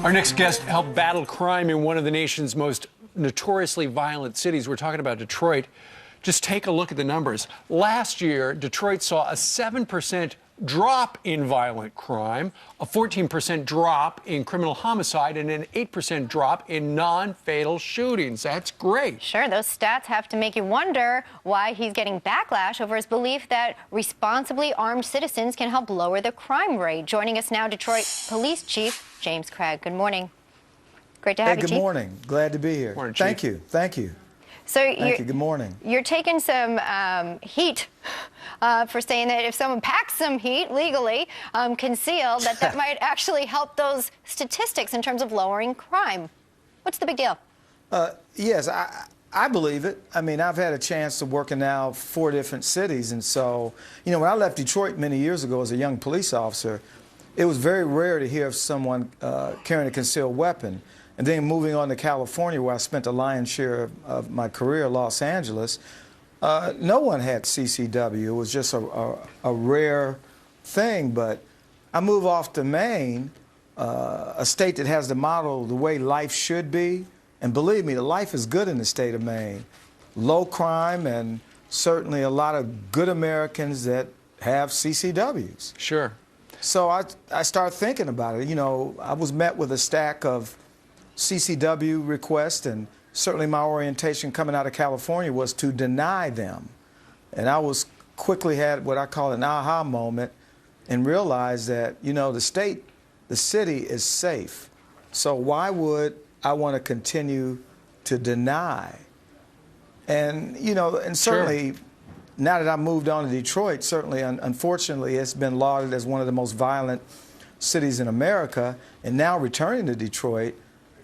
Our next guest helped battle crime in one of the nation's most notoriously violent cities. We're talking about Detroit. Just take a look at the numbers. Last year, Detroit saw a 7% drop in violent crime, a 14% drop in criminal homicide, and an 8% drop in non-fatal shootings. That's great. Sure, those stats have to make you wonder why he's getting backlash over his belief that responsibly armed citizens can help lower the crime rate. Joining us now, Detroit Police Chief James Craig. Good morning. Great to have you, Chief. Good morning. Glad to be here. Morning, Chief. Thank you. Thank you. So Thank you. Good morning. You're taking some heat for saying that if someone packs some heat legally, concealed, that might actually help those statistics in terms of lowering crime. What's the big deal? Yes, I believe it. I mean, I've had a chance to work in now 4 different cities, and so, you know, when I left Detroit many years ago as a young police officer, it was very rare to hear of someone carrying a concealed weapon. And then moving on to California, where I spent the lion's share of my career, Los Angeles, no one had CCW. It was just a rare thing. But I move off to Maine, a state that has the model the way life should be. And believe me, the life is good in the state of Maine. Low crime and certainly a lot of good Americans that have CCWs. Sure. So I started thinking about it. You know, I was met with a stack of CCW requests, and certainly my orientation coming out of California was to deny them. And I was quickly had what I call an aha moment and realized that, you know, the city is safe. So why would I want to continue to deny? And, you know, and certainly now that I moved on to Detroit, certainly, unfortunately, it's been lauded as one of the most violent cities in America. And now returning to Detroit,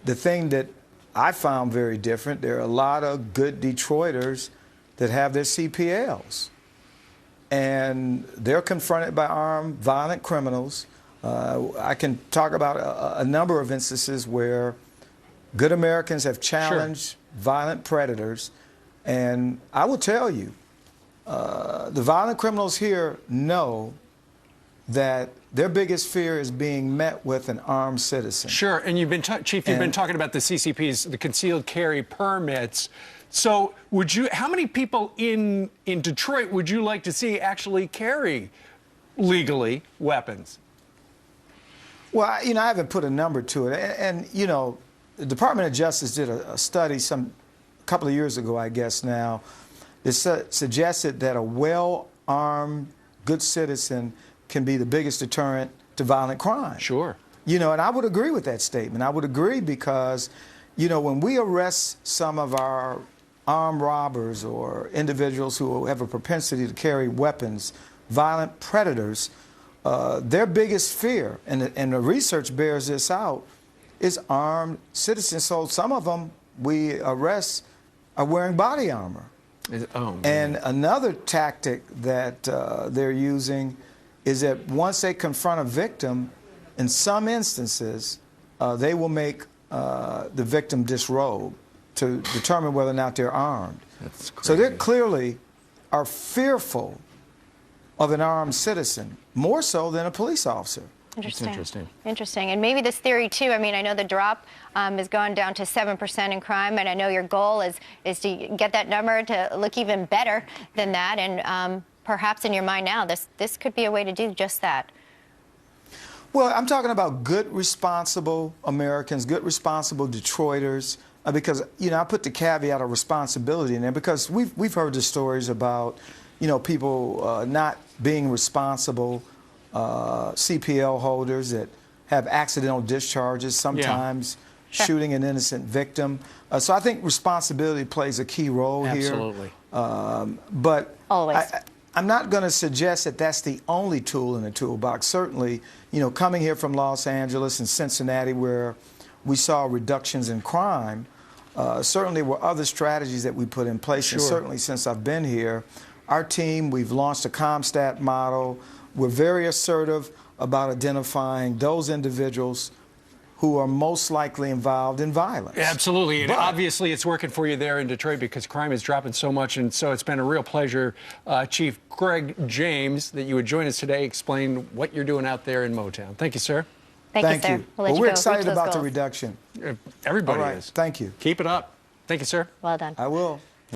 the thing that I found very different, there are a lot of good Detroiters that have their CPLs. And they're confronted by armed, violent criminals. I can talk about a number of instances where good Americans have challenged violent predators. And I will tell you, the violent criminals here know that their biggest fear is being met with an armed citizen. Sure, and you've been, Chief, you've been talking about the CCPs, the concealed carry permits. So how many people in Detroit would you like to see actually carry legally weapons? Well, you know, I haven't put a number to it. And you know, the Department of Justice did a study a couple of years ago, I guess now, that suggested that a well-armed, good citizen can be the biggest deterrent to violent crime. Sure. You know, and I would agree with that statement. I would agree because, you know, when we arrest some of our armed robbers or individuals who have a propensity to carry weapons, violent predators, their biggest fear, and the research bears this out, is armed citizens. So some of them we arrest are wearing body armor. And another tactic that they're using is that once they confront a victim, in some instances, they will make the victim disrobe to determine whether or not they're armed. That's crazy. So they clearly are fearful of an armed citizen, more so than a police officer. Interesting. Interesting. And maybe this theory, too, I mean, I know the drop has gone down to 7% in crime, and I know your goal is to get that number to look even better than that. And perhaps in your mind now, this could be a way to do just that. Well, I'm talking about good, responsible Americans, good, responsible Detroiters, because, you know, I put the caveat of responsibility in there because we've heard the stories about, you know, people not being responsible, CPL holders that have accidental discharges, sometimes shooting an innocent victim. So I think responsibility plays a key role here. Absolutely. But always. I'm not going to suggest that that's the only tool in the toolbox. Certainly, you know, coming here from Los Angeles and Cincinnati where we saw reductions in crime, certainly were other strategies that we put in place. Sure. And certainly since I've been here, our team, we've launched a CompStat model. We're very assertive about identifying those individuals who are most likely involved in violence. Absolutely, and obviously it's working for you there in Detroit because crime is dropping so much, and so it's been a real pleasure, Chief Craig James, that you would join us today, explain what you're doing out there in Motown. Thank you, sir. Thank you, sir. We'll let you we're go. excited Reach those about the goals. reduction. Everybody All right. is. Thank you. Keep it up. Thank you, sir. Well done. I will.